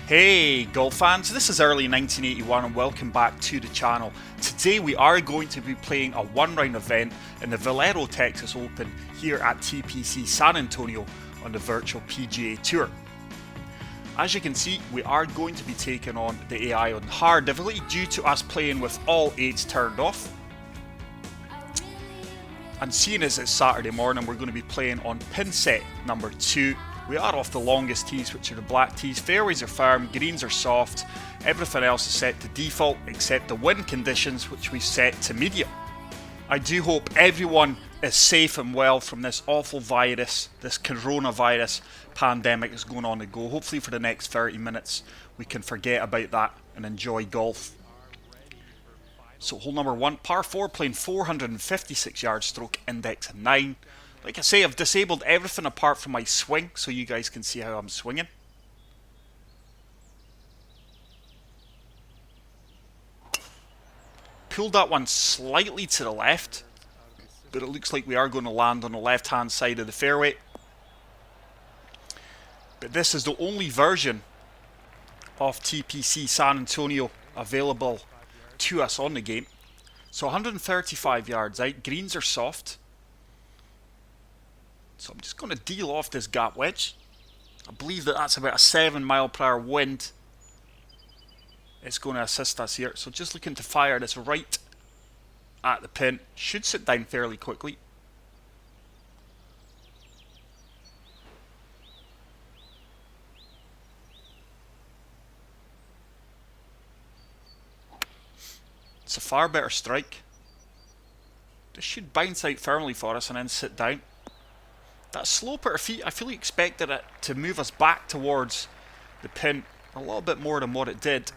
Hey golf fans, this is early 1981 and welcome back to the channel. Today we are going to be playing a one-round event in the Valero Texas Open here at TPC San Antonio on the virtual PGA Tour. As you can see, we are going to be taking on the AI on hard difficulty due to us playing with all 8s turned off. And seeing as it's Saturday morning, we're going to be playing on pin set number 2. We are off the longest tees, which are the black tees. Fairways are firm, greens are soft. Everything else is set to default except the wind conditions, which we've set to medium. I do hope everyone is safe and well from this awful virus, this coronavirus pandemic that's going on to go. Hopefully for the next 30 minutes we can forget about that and enjoy golf. So hole number 1, par 4, playing 456 yards, stroke index 9. Like I say, I've disabled everything apart from my swing so you guys can see how I'm swinging. Pulled that one slightly to the left, but it looks like we are going to land on the left hand side of the fairway. But this is the only version of TPC San Antonio available to us on the game. So 135 yards out, greens are soft. So I'm just going to deal off this gap wedge. I believe that that's about a 7 mile per hour wind. It's going to assist us here. So just looking to fire this right at the pin. Should sit down fairly quickly. It's a far better strike. This should bounce out firmly for us and then sit down. That slope at our feet, I fully expected it to move us back towards the pin a little bit more than what it did.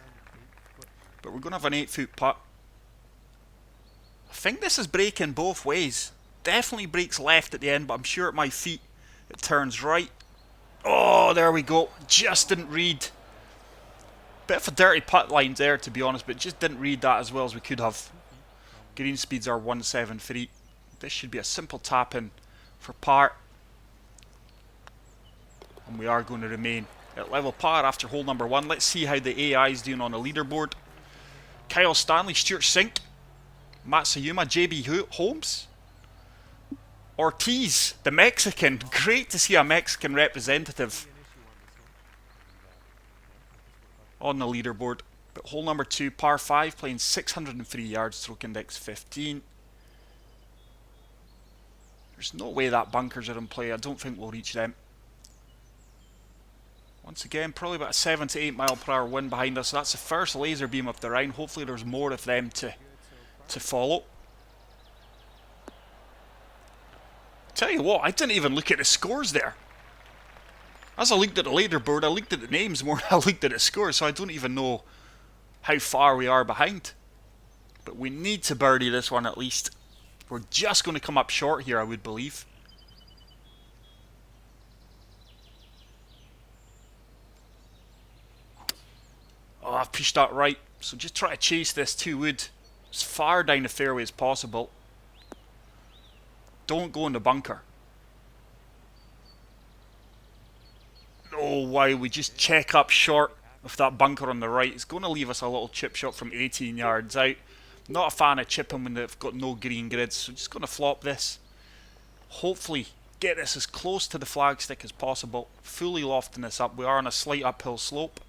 But we're going to have an 8-foot putt. I think this is breaking both ways. Definitely breaks left at the end, but I'm sure at my feet it turns right. Oh, there we go. Just didn't read. Bit of a dirty putt line there, to be honest, but just didn't read that as well as we could have. Green speeds are 173. This should be a simple tap in for par. And we are going to remain at level par after hole number 1. Let's see how the AI is doing on the leaderboard. Kyle Stanley, Stuart Sink, Matsuyama, JB Holmes, Ortiz, the Mexican. Great to see a Mexican representative on the leaderboard. But hole number 2, par 5, playing 603 yards, stroke index 15. There's no way that bunkers are in play. I don't think we'll reach them. Once again, probably about a 7 to 8 mile per hour wind behind us. So that's the first laser beam of the round. Hopefully there's more of them to follow. Tell you what, I didn't even look at the scores there. As I looked at the leaderboard, I looked at the names more than I looked at the scores, so I don't even know how far we are behind. But we need to birdie this one at least. We're just going to come up short here, I would believe. Oh, I've pushed that right. So just try to chase this 2 wood as far down the fairway as possible. Don't go in the bunker. Oh wow, we just check up short of that bunker on the right. It's going to leave us a little chip shot from 18 yards out. Not a fan of chipping when they've got no green grids, so just going to flop this. Hopefully get this as close to the flagstick as possible. Fully lofting this up. We are on a slight uphill slope.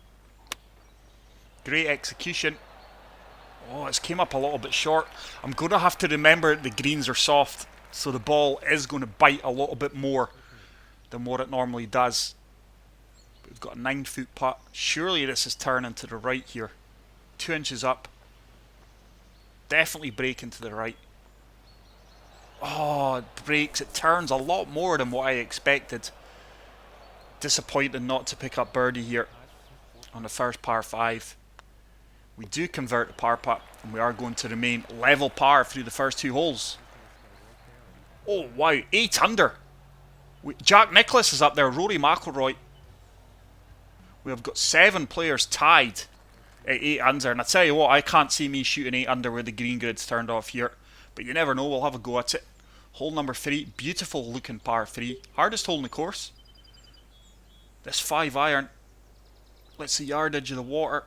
Great execution. Oh, it's came up a little bit short. I'm going to have to remember the greens are soft, so the ball is going to bite a little bit more than what it normally does. We've got a 9-foot putt. Surely this is turning to the right here. 2 inches up. Definitely breaking to the right. Oh, it breaks. It turns a lot more than what I expected. Disappointed not to pick up birdie here on the first par 5. We do convert the par putt, and we are going to remain level par through the first 2 holes. Oh wow, 8 under. Jack Nicklaus is up there, Rory McIlroy. We have got 7 players tied at 8 under, and I tell you what, I can't see me shooting 8 under with the green grid's turned off here. But you never know, we'll have a go at it. Hole number 3, beautiful looking par 3. Hardest hole in the course. This 5 iron Let's see, yardage of the water.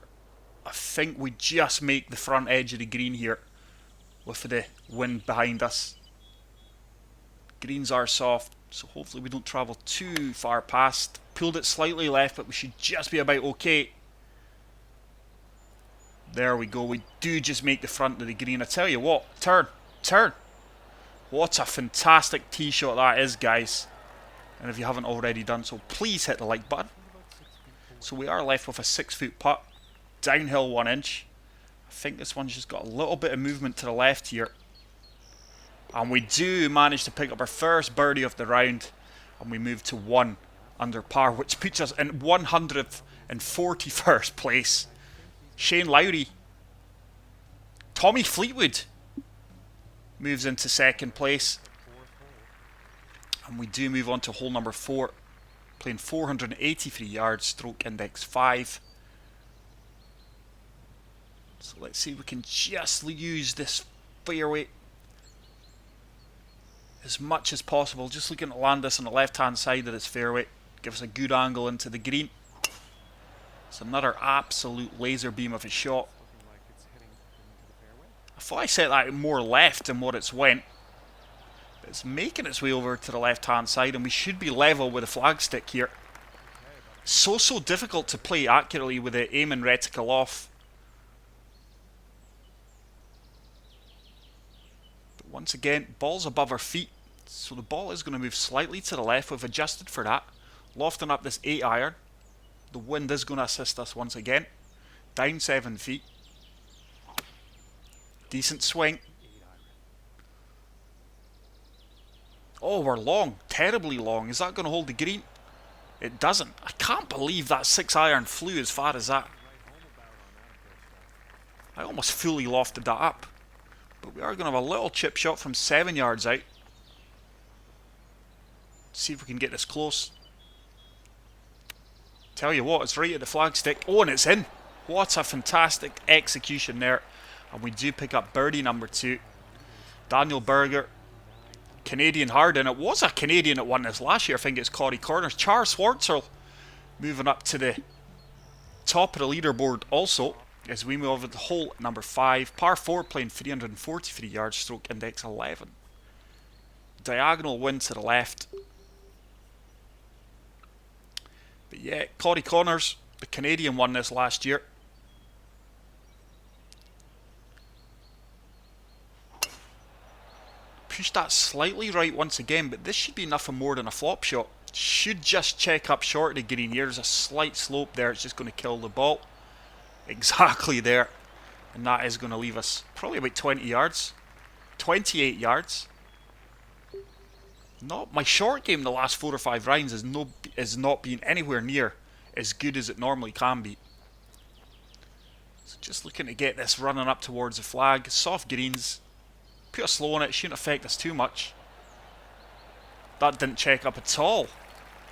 I think we just make the front edge of the green here with the wind behind us. Greens are soft, so hopefully we don't travel too far past. Pulled it slightly left, but we should just be about okay. There we go. We do just make the front of the green. I tell you what, turn. What a fantastic tee shot that is, guys. And if you haven't already done so, please hit the like button. So we are left with a 6-foot putt, downhill 1 inch. I think this one's just got a little bit of movement to the left here. And we do manage to pick up our first birdie of the round. And we move to 1 under par, which puts us in 141st place. Shane Lowry. Tommy Fleetwood moves into 2nd place. And we do move on to hole number 4. Playing 483 yards, stroke index 5. So let's see if we can just use this fairway as much as possible. Just looking to land this on the left hand side of this fairway. Give us a good angle into the green. It's another absolute laser beam of a shot. I thought I set that more left than what it's went. But it's making its way over to the left hand side, and we should be level with the flagstick here. So difficult to play accurately with the aim and reticle off. But once again, ball's above our feet, so the ball is going to move slightly to the left. We've adjusted for that. Lofting up this 8 iron. The wind is going to assist us once again. Down 7 feet. Decent swing. Oh, we're long. Terribly long. Is that going to hold the green? It doesn't. I can't believe that 6 iron flew as far as that. I almost fully lofted that up. But we are going to have a little chip shot from 7 yards out. See if we can get this close. Tell you what, it's right at the flagstick. Oh, and it's in. What a fantastic execution there. And we do pick up birdie number 2. Daniel Berger. Canadian Hardin. It was a Canadian that won this last year. I think it's Corey Corners. Charles Schwartzel moving up to the top of the leaderboard also as we move over to hole number 5. Par 4, playing 343 yards, stroke index 11. Diagonal wind to the left. But yeah, Corey Connors, the Canadian, won this last year. Pushed that slightly right once again, but this should be nothing more than a flop shot. Should just check up short of the green here. There's a slight slope there. It's just going to kill the ball. Exactly there. And that is going to leave us probably about 20 yards. 28 yards. Not my short game the last 4 or 5 rounds has not been anywhere near as good as it normally can be. So just looking to get this running up towards the flag. Soft greens. Put a slow on it. Shouldn't affect us too much. That didn't check up at all.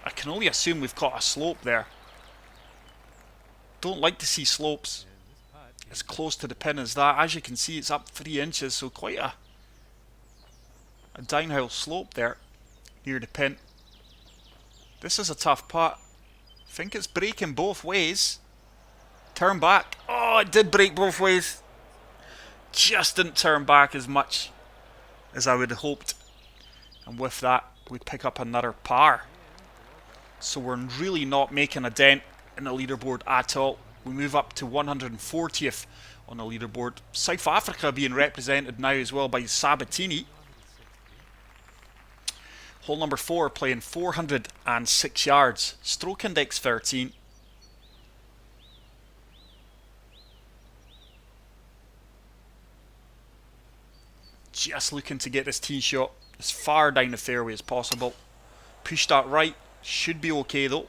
I can only assume we've got a slope there. Don't like to see slopes as close to the pin as that. As you can see, it's up 3 inches, so quite a downhill slope there near the pin. This is a tough putt. I think it's breaking both ways. Turn back. Oh, it did break both ways. Just didn't turn back as much as I would have hoped. And with that, we pick up another par. So we're really not making a dent in the leaderboard at all. We move up to 140th on the leaderboard. South Africa being represented now as well by Sabatini. Hole number 4, playing 406 yards. Stroke index 13. Just looking to get this tee shot as far down the fairway as possible. Push that right. Should be okay though.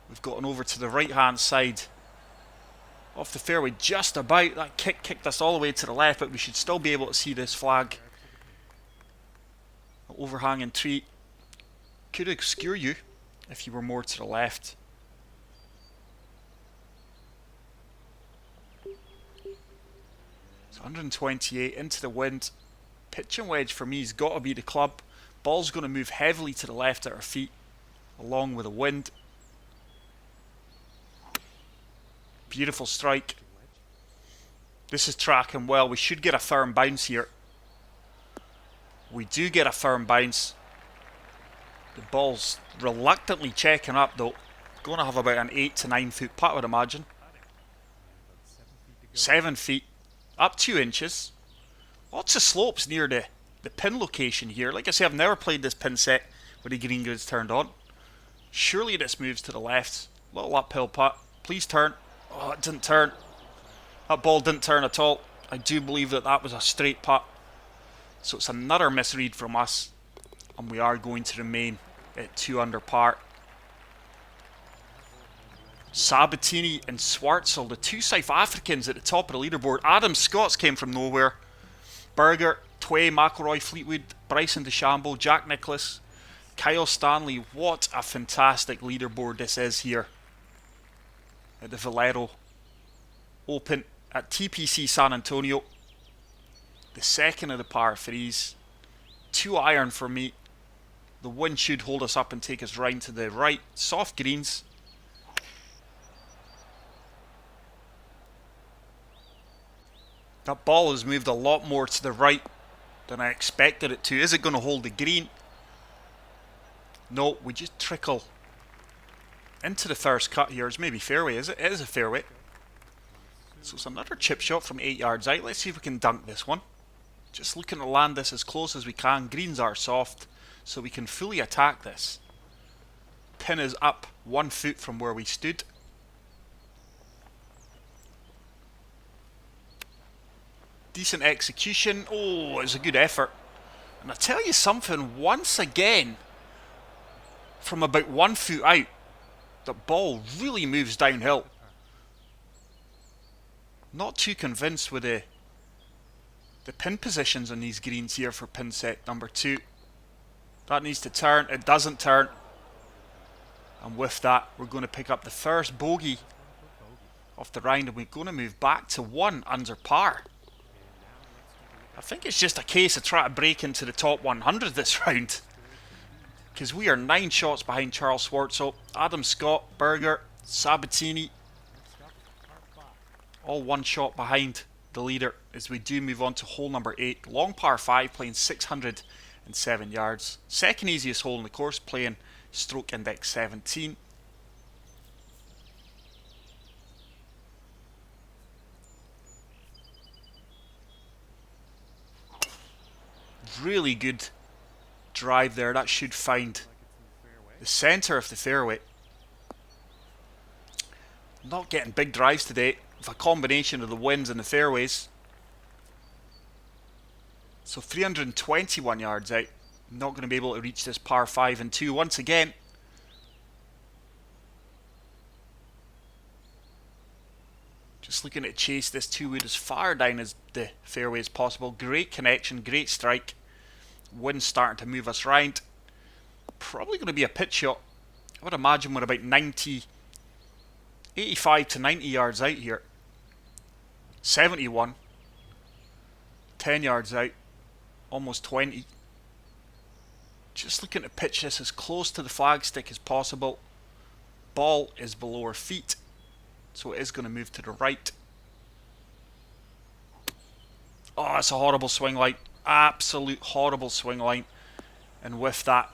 We've gotten over to the right hand side off the fairway just about. That kicked us all the way to the left, but we should still be able to see this flag. An overhanging tree could obscure you if you were more to the left. So 128 into the wind. Pitch and wedge for me has got to be the club. Ball's going to move heavily to the left at our feet along with the wind. Beautiful strike. This is tracking well. We should get a firm bounce here. We do get a firm bounce. The ball's reluctantly checking up though. Going to have about an 8 to 9 foot putt, I would imagine. 7 feet. Up 2 inches. Lots of slopes near the pin location here. Like I say, I've never played this pin set with the green grids turned on. Surely this moves to the left. Little uphill putt. Please turn. Oh, it didn't turn. That ball didn't turn at all. I do believe that that was a straight putt. So it's another misread from us. And we are going to remain at 2 under par. Sabatini and Schwartzel, the 2 South Africans at the top of the leaderboard. Adam Scott's came from nowhere. Berger, Tway, McIlroy, Fleetwood, Bryson DeChambeau, Jack Nicklaus, Kyle Stanley. What a fantastic leaderboard this is here at the Valero Open at TPC San Antonio. The second of the par threes. 2 iron for me. The wind should hold us up and take us round to the right. Soft greens. That ball has moved a lot more to the right than I expected it to. Is it going to hold the green? No, we just trickle into the first cut here. It's maybe fairway, is it? It is a fairway. So it's another chip shot from 8 yards out. Let's see if we can dunk this one. Just looking to land this as close as we can. Greens are soft, so we can fully attack this. Pin is up 1 foot from where we stood. Decent execution. Oh, it was a good effort. And I tell you something, once again, from about 1 foot out, the ball really moves downhill. Not too convinced with the pin positions on these greens here for pin set number 2. That needs to turn. It doesn't turn. And with that, we're going to pick up the first bogey of the round, and we're going to move back to 1 under par. I think it's just a case of trying to break into the top 100 this round, because we are 9 shots behind Charles Schwartzel, Adam Scott, Berger, Sabatini, all 1 shot behind the leader as we do move on to hole number 8. Long par 5, playing 607 yards. Second easiest hole in the course, playing stroke index 17. Really good drive there. That should find the centre of the fairway. Not getting big drives today, with a combination of the winds and the fairways. So 321 yards out. Not going to be able to reach this par 5 and 2 once again. Just looking to chase this 2-wood as far down as the fairway as possible. Great connection, great strike. Wind starting to move us round. Probably going to be a pitch shot. I would imagine we're about 85 to 90 yards out here. 71. 10 yards out. Almost 20. Just looking to pitch this as close to the flagstick as possible. Ball is below our feet, so it is going to move to the right. Oh, it's a horrible swing line. Absolute horrible swing line. And with that,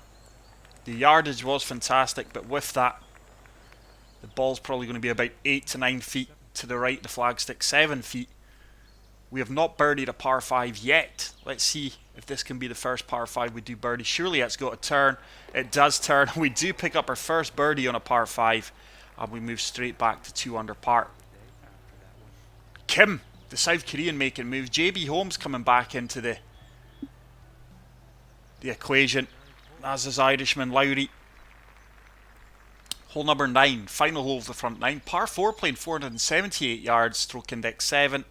the yardage was fantastic, but with that, the ball's probably going to be about 8 to 9 feet to the right of the flagstick, 7 feet. We have not birdied a par 5 yet. Let's see if this can be the first par 5 we do birdie. Surely it's got to turn. It does turn. We do pick up our first birdie on a par 5, and we move straight back to 2 under par. Kim, the South Korean, making moves. JB Holmes coming back into the equation, as is Irishman Lowry. Hole number 9, final hole of the front 9. Par 4, playing 478 yards, stroke index 7.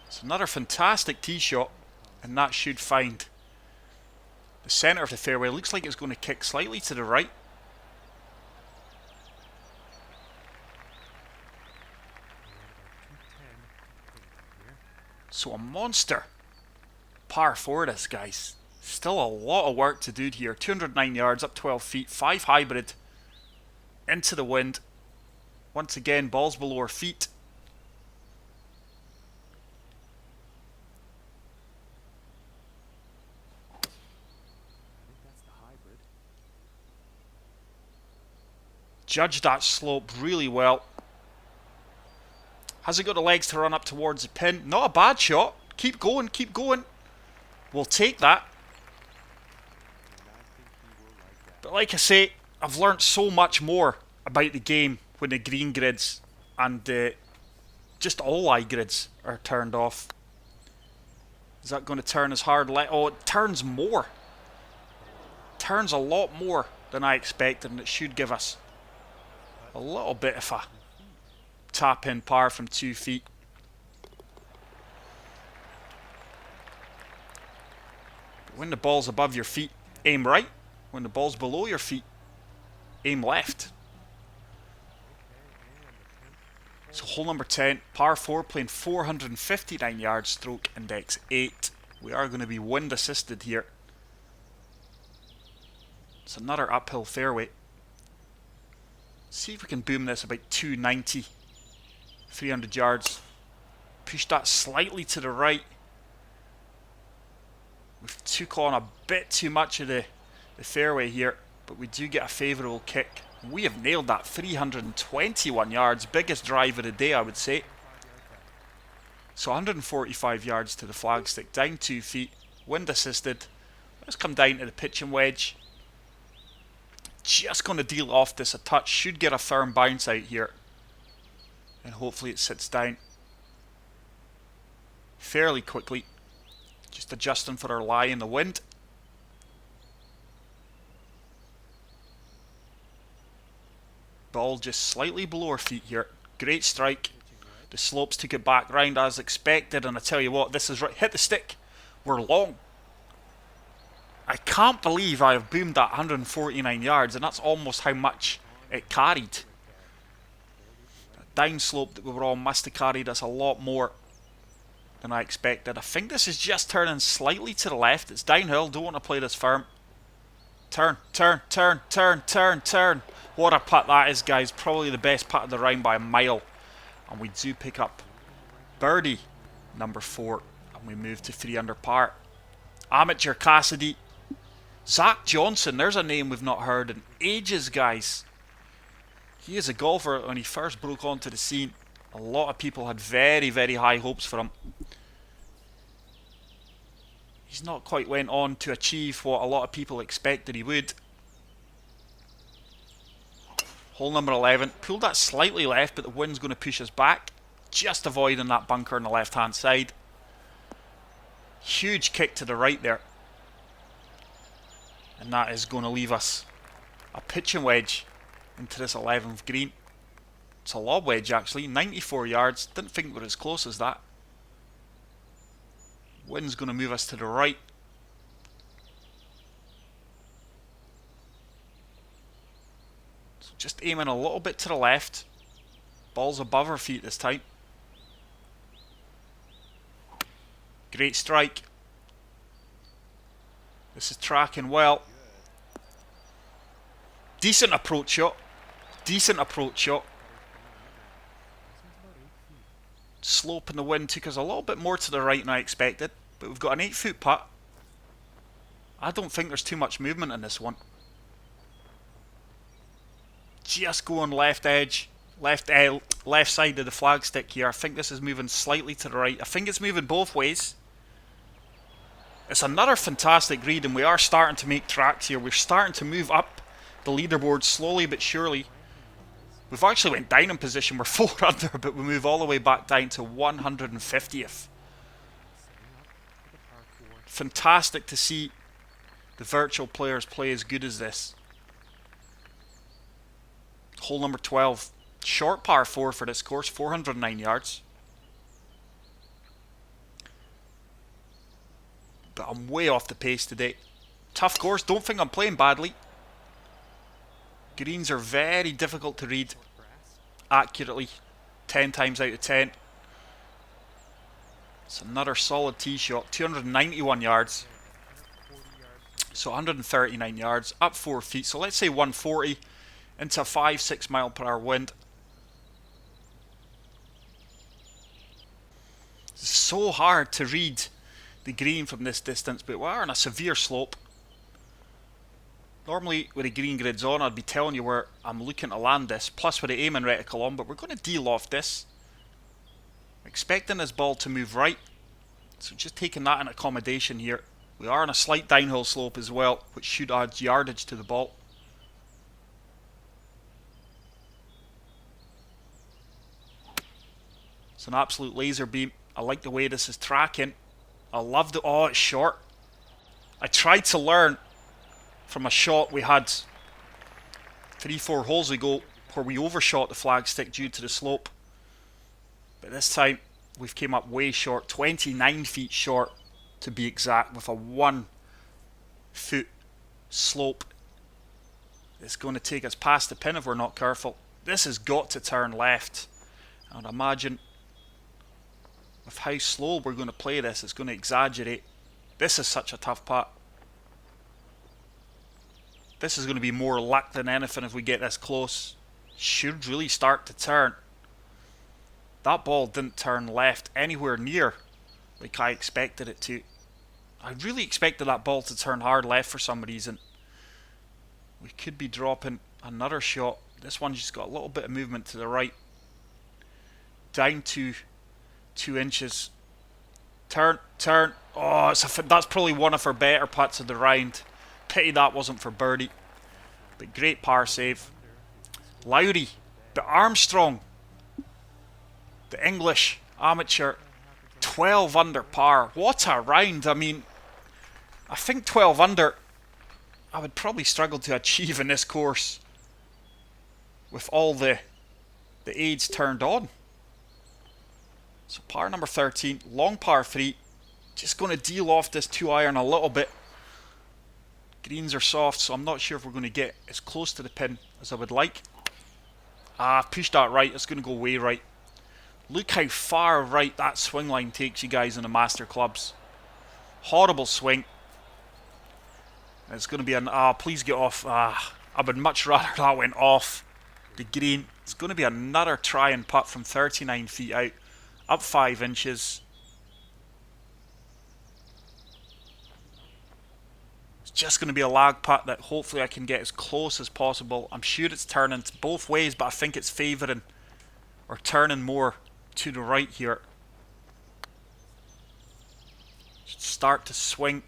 It's another fantastic tee shot, and that should find the centre of the fairway. Looks like it's going to kick slightly to the right. So a monster par 4 this, guys. Still a lot of work to do here. 209 yards, up 12 feet, 5 hybrid, into the wind. Once again, balls below our feet. Judged that slope really well. Has it got the legs to run up towards the pin? Not a bad shot. Keep going, keep going. We'll take that. But like I say, I've learnt so much more about the game when the green grids and just all eye grids are turned off. Is that going to turn as hard? Oh, it turns more. Turns a lot more than I expected, and it should give us a little bit of a tap in par from 2 feet. But when the ball's above your feet, aim right. When the ball's below your feet, aim left. So hole number 10, par 4, playing 459 yards, stroke index 8. We are going to be wind assisted here. It's another uphill fairway. See if we can boom this about 290. 300 yards. Push that slightly to the right. We've took on a bit too much of the fairway here, but we do get a favourable kick. We have nailed that. 321 yards. Biggest drive of the day, I would say. So 145 yards to the flagstick. Down 2 feet. Wind assisted. Let's come down to the pitching wedge. Just going to deal off this a touch. Should get a firm bounce out here. And hopefully it sits down fairly quickly. Just adjusting for our lie in the wind. Ball just slightly below our feet here. Great strike. The slopes took it back round as expected, and I tell you what, this is right. Hit the stick. We're long. I can't believe I have boomed that 149 yards, and that's almost how much it carried. That down slope that we were on must have carried us a lot more than I expected. I think this is just turning slightly to the left. It's downhill. Don't want to play this firm. Turn, turn, turn, turn, turn, turn. What a putt that is, guys. Probably the best putt of the round by a mile. And we do pick up birdie number 4. And we move to 3 under par. Amateur Cassidy. Zach Johnson. There's a name we've not heard in ages, guys. He is a golfer when he first broke onto the scene. A lot of people had very, very high hopes for him. He's not quite went on to achieve what a lot of people expected he would. Hole number 11. Pulled that slightly left, but the wind's going to push us back. Just avoiding that bunker on the left-hand side. Huge kick to the right there. And that is going to leave us a pitching wedge into this 11th green. It's a lob wedge actually. 94 yards. Didn't think we were as close as that. Wind's going to move us to the right. Just aiming a little bit to the left. Ball's above our feet this time. Great strike. This is tracking well. Decent approach shot. Decent approach shot. Slope in the wind took us a little bit more to the right than I expected. But we've got an 8-foot putt. I don't think there's too much movement in this one. Just going left edge, left side of the flagstick here. I think this is moving slightly to the right. I think it's moving both ways. It's another fantastic read, and we are starting to make tracks here. We're starting to move up the leaderboard slowly but surely. We've actually went down in position. We're 4 under, but we move all the way back down to 150th. Fantastic to see the virtual players play as good as this. Hole number 12. Short par 4 for this course. 409 yards. But I'm way off the pace today. Tough course. Don't think I'm playing badly. Greens are very difficult to read accurately. 10 times out of 10. It's another solid tee shot. 291 yards. So 139 yards, up 4 feet. So let's say 140 into a 5-6 mile per hour wind. It's so hard to read the green from this distance, but we are on a severe slope. Normally with the green grids on, I'd be telling you where I'm looking to land this, plus with the aiming reticle on, but we're going to de-loft this. Expecting this ball to move right, so just taking that in accommodation here. We are on a slight downhill slope as well, which should add yardage to the ball. It's an absolute laser beam. I like the way this is tracking. I love the... Oh, it's short. I tried to learn from a shot we had 3-4 holes ago where we overshot the flagstick due to the slope. But this time we've came up way short, 29 feet short to be exact, with a 1 foot slope. It's going to take us past the pin if we're not careful. This has got to turn left. I would imagine with how slow we're going to play this, it's going to exaggerate. This is such a tough putt. This is going to be more luck than anything if we get this close. Should really start to turn. That ball didn't turn left anywhere near like I expected it to. I really expected that ball to turn hard left for some reason. We could be dropping another shot. This one's just got a little bit of movement to the right. Down to 2 inches. Turn, turn. Oh, that's probably one of our better putts of the round. Pity that wasn't for birdie. But great par save. Lowry, but Armstrong, the English amateur, 12 under par. What a round. I mean, I think 12 under I would probably struggle to achieve in this course with all the aids turned on. So par number 13, long par 3. Just going to deal off this 2-iron a little bit. Greens are soft, so I'm not sure if we're going to get as close to the pin as I would like. Pushed that right. It's going to go way right. Look how far right that swing line takes you guys in the master clubs. Horrible swing. It's going to be an... please get off. I would much rather that went off the green. It's going to be another try and putt from 39 feet out. Up 5 inches. It's just going to be a lag putt that hopefully I can get as close as possible. I'm sure it's turning both ways, but I think it's favouring or turning more to the right here. Start to swing.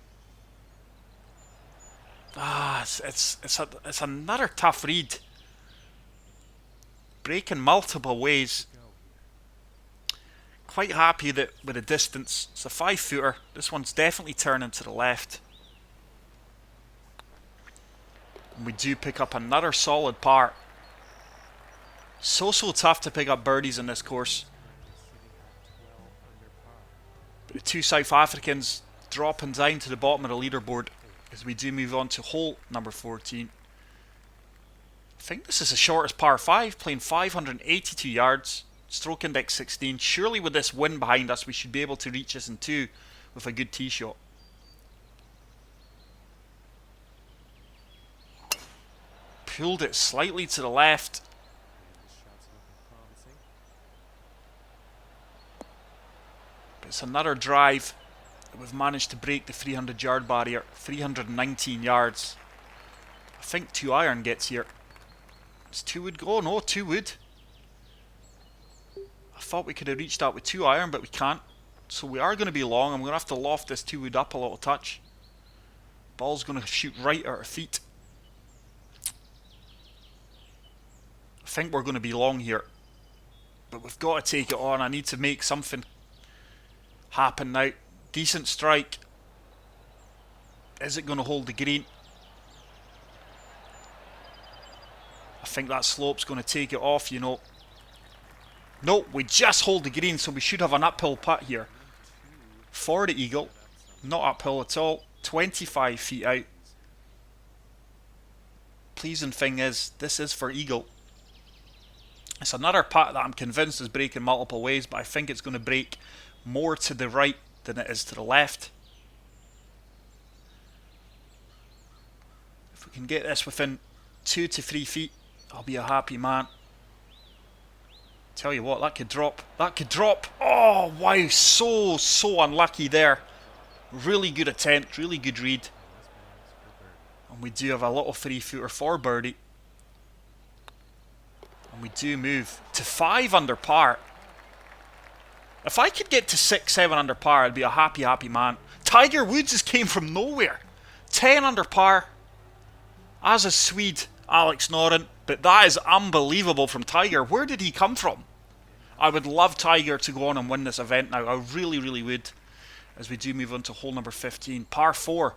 It's another tough read. Breaking multiple ways. Quite happy that with the distance. It's a 5-footer. This one's definitely turning to the left. And we do pick up another solid par. So tough to pick up birdies in this course. But the 2 South Africans dropping down to the bottom of the leaderboard as we do move on to hole number 14. I think this is the shortest par 5, playing 582 yards, stroke index 16. Surely with this wind behind us we should be able to reach this in 2 with a good tee shot. Pulled it slightly to the left. But it's another drive. We've managed to break the 300 yard barrier. 319 yards. I think 2-iron gets here. Does 2 wood go? No, 2 wood. I thought we could have reached that with 2-iron, but we can't. So we are going to be long. I'm going to have to loft this 2 wood up a little touch. Ball's going to shoot right at our feet. I think we're going to be long here. But we've got to take it on. I need to make something happen now. Decent strike. Is it going to hold the green? I think that slope's going to take it off, you know. No, we just hold the green, so we should have an uphill putt here. For the eagle. Not uphill at all. 25 feet out. Pleasing thing is, this is for eagle. It's another putt that I'm convinced is breaking multiple ways, but I think it's going to break more to the right than it is to the left. can get this within 2 to 3 feet, I'll be a happy man. Tell you what, that could drop. That could drop. Oh, wow. So unlucky there. Really good attempt. Really good read. And we do have a little 3-footer for birdie. And we do move to 5 under par. If I could get to 6, 7 under par, I'd be a happy man. Tiger Woods just came from nowhere. 10 under par. As a Swede, Alex Noren. But that is unbelievable from Tiger. Where did he come from? I would love Tiger to go on and win this event now. I really would. As we do move on to hole number 15. Par 4.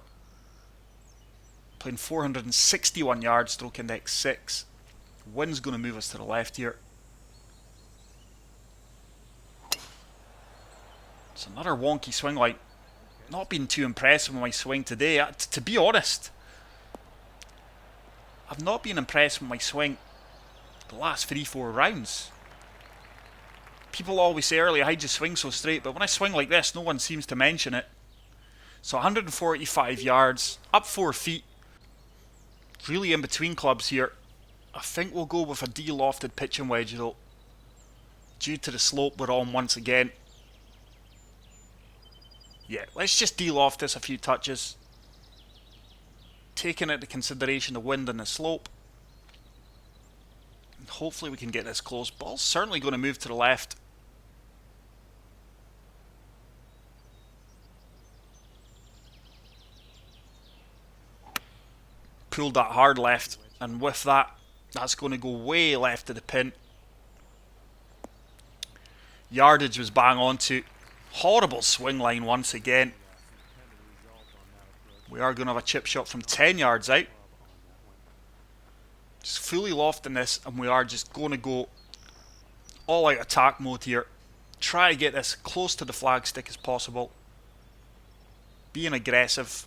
Playing 461 yards, stroke index 6. Wind's going to move us to the left here. It's another wonky swing line. Not been too impressed with my swing today. To be honest, I've not been impressed with my swing the last 3-4 rounds. People always say earlier, I just swing so straight, but when I swing like this, no one seems to mention it. So 145 yards, up 4 feet. Really in between clubs here. I think we'll go with a de-lofted pitching wedge though. Due to the slope we're on once again. Yeah, let's just de-loft this a few touches. Taking into consideration the wind and the slope. And hopefully we can get this close. Ball's certainly going to move to the left. Pulled that hard left, and with that, that's going to go way left of the pin. Yardage was bang on to. Horrible swing line once again. We are going to have a chip shot from 10 yards out. Just fully lofting this, and we are just going to go all out attack mode here. Try to get this close to the flagstick as possible. Being aggressive.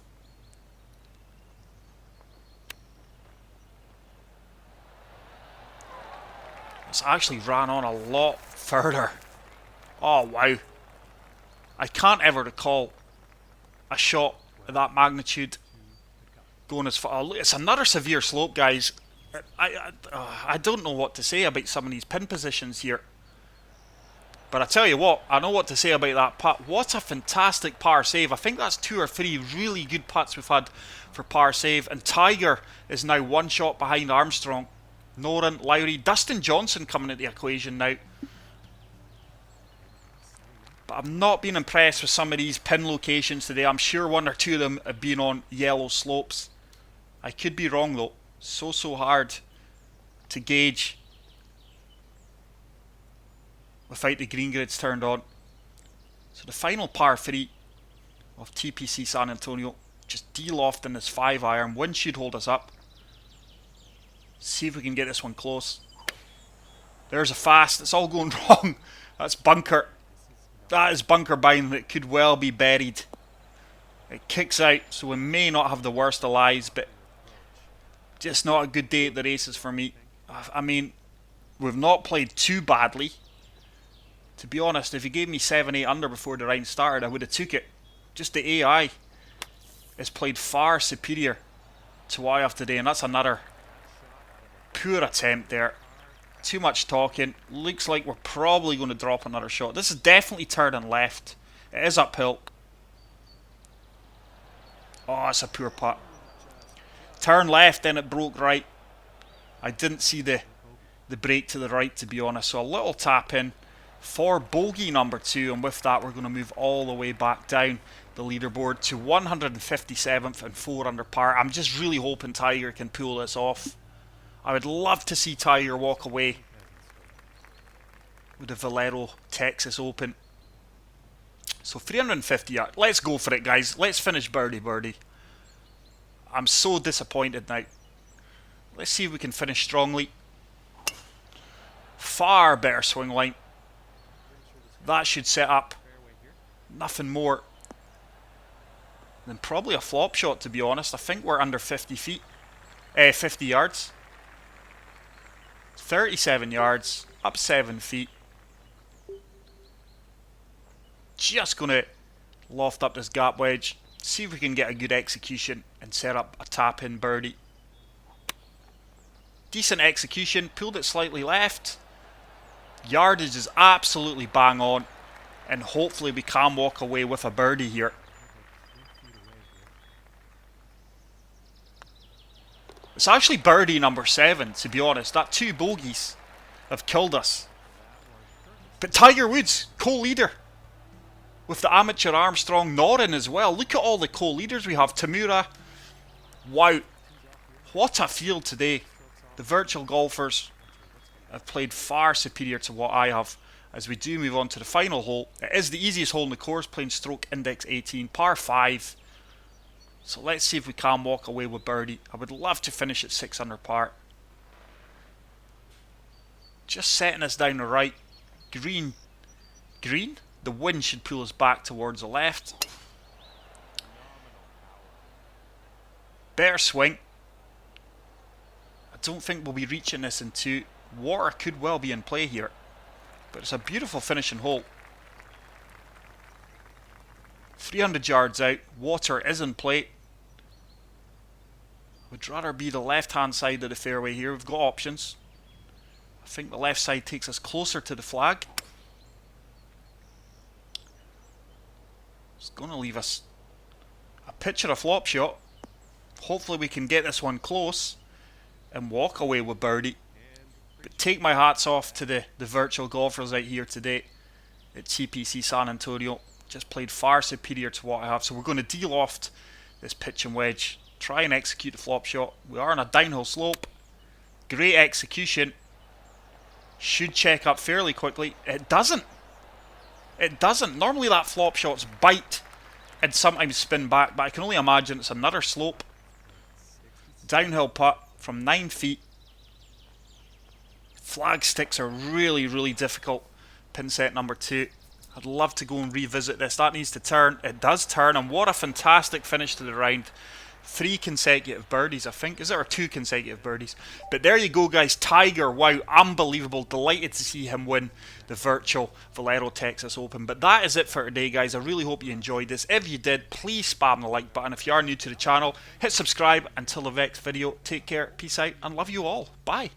It's actually ran on a lot further. Oh, wow. I can't ever recall a shot of that magnitude going as far. It's another severe slope, guys. I don't know what to say about some of these pin positions here. But I tell you what, I know what to say about that putt. What a fantastic par save. I think that's 2 or 3 really good putts we've had for par save. And Tiger is now 1 shot behind Armstrong. Noren, Lowry, Dustin Johnson coming into the equation now. But I've not been impressed with some of these pin locations today. I'm sure 1 or 2 of them have been on yellow slopes. I could be wrong though. So hard to gauge without the green grids turned on. So the final par 3 of TPC San Antonio. Just de-lofting this 5-iron. Wind should hold us up. See if we can get this one close. There's a fast. It's all going wrong. That's bunker. That is bunker bind that could well be buried. It kicks out, so we may not have the worst of lies, but just not a good day at the races for me. I mean, we've not played too badly. To be honest, if you gave me 7-8 under before the round started, I would have took it. Just the AI has played far superior to what I have today, and that's another poor attempt there. Too much talking. Looks like we're probably going to drop another shot. This is definitely turning left. It is uphill. Oh, it's a poor putt. Turn left, then it broke right. I didn't see the break to the right, to be honest. So a little tap in for bogey number 2. And with that, we're going to move all the way back down the leaderboard to 157th and 4 under par. I'm just really hoping Tiger can pull this off. I would love to see Tiger walk away with the Valero Texas Open. So 350 yards. Let's go for it, guys. Let's finish birdie. I'm so disappointed now. Let's see if we can finish strongly. Far better swing line. That should set up nothing more than probably a flop shot, to be honest. I think we're under 50 yards. 37 yards, up 7 feet. Just going to loft up this gap wedge. See if we can get a good execution and set up a tap-in birdie. Decent execution, pulled it slightly left. Yardage is absolutely bang on, and hopefully we can walk away with a birdie here. It's actually birdie number 7, to be honest. That 2 bogeys have killed us. But Tiger Woods, co-leader, with the amateur Armstrong Norin as well. Look at all the co-leaders we have. Tamura. Wow. What a field today. The virtual golfers have played far superior to what I have. As we do move on to the final hole. It is the easiest hole in the course, playing stroke index 18, par 5. So let's see if we can walk away with birdie. I would love to finish at 6 under par. Just setting us down the right. Green. The wind should pull us back towards the left. Better swing. I don't think we'll be reaching this in 2. Water could well be in play here. But it's a beautiful finishing hole. 300 yards out. Water is in play. Would rather be the left hand side of the fairway here. We've got options. I think the left side takes us closer to the flag. It's going to leave us a pitch or a flop shot. Hopefully we can get this one close and walk away with birdie. But take my hats off to the virtual golfers out here today at TPC San Antonio. Just played far superior to what I have. So we're going to de-loft this pitch and wedge. Try and execute the flop shot. We are on a downhill slope. Great execution. Should check up fairly quickly. It doesn't. It doesn't. Normally that flop shots bite and sometimes spin back, but I can only imagine it's another slope. Downhill putt from 9 feet. Flag sticks are really, really difficult. Pin set number 2. I'd love to go and revisit this. That needs to turn. It does turn, and what a fantastic finish to the round. 3 consecutive birdies, I think. Is there, or 2 consecutive birdies? But there you go, guys. Tiger, wow, unbelievable. Delighted to see him win the virtual Valero Texas Open. But that is it for today, guys. I really hope you enjoyed this. If you did, please spam the like button. If you are new to the channel, hit subscribe. Until the next video, take care, peace out, and love you all. Bye.